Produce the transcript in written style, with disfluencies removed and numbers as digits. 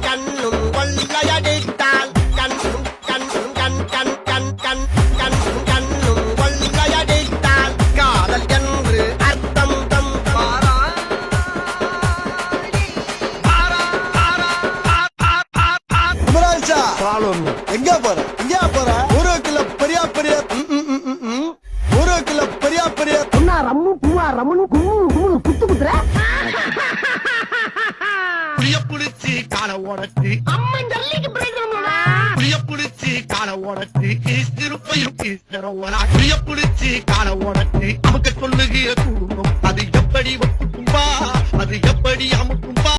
கண்ணும் கொள்ளையடித்தால் கண்ணும் கொள்ளையடித்தால் காதல் என்று அர்த்தம் தம் எங்க போற ஊருக்குள்ள பெரியா பெரிய ஊருக்குள்ள பெரியா பெரிய ரம்மு பூவா ரம்மனு கும்மு குத்து குத்துற புளிய புடிச்சு கால உடச்சு அம்மன் ஜல்லிக்கு பிரேக் புளிய புடிச்சு கால உடச்சு ஈஸ்திருப்பையும் ஈஸ்வரவனா புளிய புடிச்சு கால உடச்சு நமக்கு சொல்லுகிற குடும்பம் அது எப்படி ஒத்துக்கும்பா அது எப்படி அமுக்கும்பா